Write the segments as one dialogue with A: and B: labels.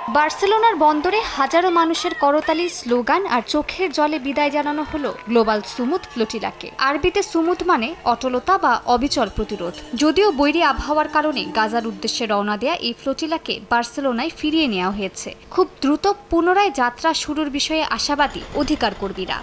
A: বার্সেলোনার বন্দরে হাজারো মানুষের করতালি, স্লোগান আর চোখের জলে বিদায় জানানো হলো গ্লোবাল সুমুদ ফ্লোটিলাকে। আরবিতে সুমুদ মানে অটলতা বা অবিচল প্রতিরোধ। যদিও বৈরী আবহাওয়ার কারণে গাজার উদ্দেশ্যে রওনা দেয়া এই ফ্লোটিলাকে বার্সেলোনায় ফিরিয়ে নেওয়া হয়েছে। খুব দ্রুত পুনরায় যাত্রা শুরুর বিষয়ে আশাবাদী অধিকার কর্মীরা।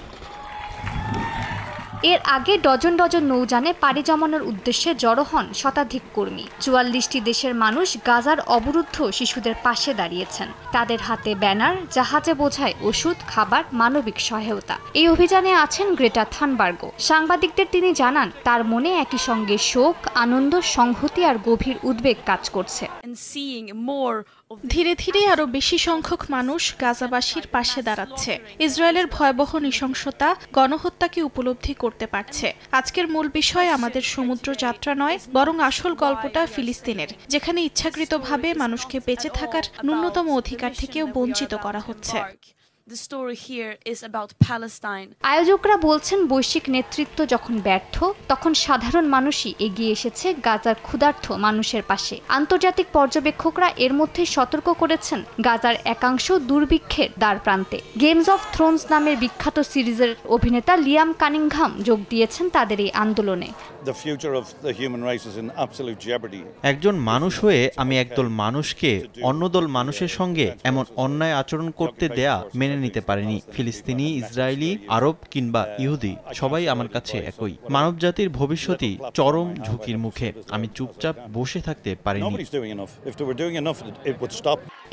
A: এর আগে ডজন ডজন নৌযানে পাড়ি জমানোর উদ্দেশ্যে জড়ো হন শতাধিক কর্মী। ৪৪টি দেশের মানুষ গাজার অবরুদ্ধ শিশুদের পাশে দাঁড়িয়েছেন। তাদের হাতে ব্যানার, জাহাজে বোঝায় ওষুধ, খাবার, মানবিক সহায়তা। এই অভিযানে আছেন গ্রেটা থানবার্গও। সাংবাদিকদের তিনি জানান, তার মনে একই সঙ্গে শোক, আনন্দ, সংহতি আর গভীর উদ্বেগ কাজ করছে।
B: ধীরে ধীরে আরো বেশি সংখ্যক মানুষ গাজাবাসীর পাশে দাঁড়াচ্ছে। ইসরায়েলের ভয়াবহ নৃশংসতা, গণহত্যাকে উপলব্ধি করতে পারছে। আজকের মূল বিষয় আমাদের সমুদ্র যাত্রা নয়, বরং আসল গল্পটা ফিলিস্তিনের, যেখানে ইচ্ছাকৃতভাবে মানুষকে বেঁচে থাকার ন্যূনতম অধিকার থেকেও বঞ্চিত করা হচ্ছে।
A: আয়োজকরা বলছেন, বৈশ্বিক নেতৃত্ব যখন ব্যর্থ, তখন সাধারণ মানুষই এগিয়ে এসেছে গাজার ক্ষুধার্ত মানুষের পাশে। আন্তর্জাতিক পর্যবেক্ষকরা এর মধ্যে সতর্ক করেছেন, গাজার একাংশ দুর্ভিক্ষের দ্বারপ্রান্তে। গেমস অফ থ্রোনস নামের বিখ্যাত সিরিজের অভিনেতা লিয়াম কানিংহাম যোগ দিয়েছেন তাদের এই আন্দোলনে।
C: একজন মানুষ হয়ে আমি একদল মানুষকে অন্য দল মানুষের সঙ্গে এমন অন্যায় আচরণ করতে দেয়া মেনে নিতে পারিনি। ফিলিস্তিনি, ইসরায়েলি, আরব কিংবা ইহুদি, সবাই আমার কাছে একই। মানবজাতির ভবিষ্যৎই চরম ঝুঁকির মুখে। আমি চুপচাপ বসে থাকতে পারিনি।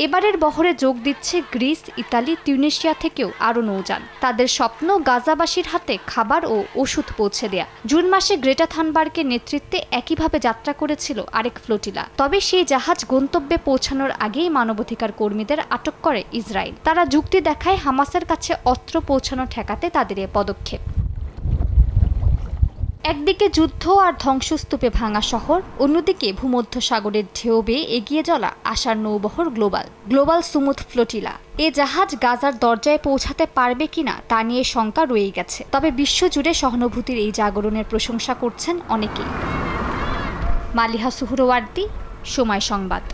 A: এবারের বহরে যোগ দিচ্ছে গ্রিস, ইতালি, তিউনিসিয়া থেকেও আরও নৌযান। তাদের স্বপ্ন গাজাবাসীর হাতে খাবার ও ওষুধ পৌঁছে দেয়া। জুন মাসে গ্রেটা থানবার্গের নেতৃত্বে একইভাবে যাত্রা করেছিল আরেক ফ্লোটিলা। তবে সেই জাহাজ গন্তব্যে পৌঁছানোর আগেই মানবাধিকার কর্মীদের আটক করে ইসরায়েল। তারা যুক্তি দেখায় হামাসের কাছে অস্ত্র পৌঁছানো ঠেকাতে তাদের এ পদক্ষেপ। একদিকে যুদ্ধ আর ধ্বংসস্তূপে ভাঙা শহর, অন্যদিকে ভূমধ্যসাগরের ঢেউ বেয়ে এগিয়ে চলা আশার নৌবহর গ্লোবাল সুমুদ ফ্লোটিলা। এ জাহাজ গাজার দরজায় পৌঁছাতে পারবে কিনা তা নিয়ে শঙ্কা রয়ে গেছে। তবে বিশ্বজুড়ে সহানুভূতির এই জাগরণের প্রশংসা করছেন অনেকেই। মালিহা সুহরাওয়ার্দী, সময় সংবাদ।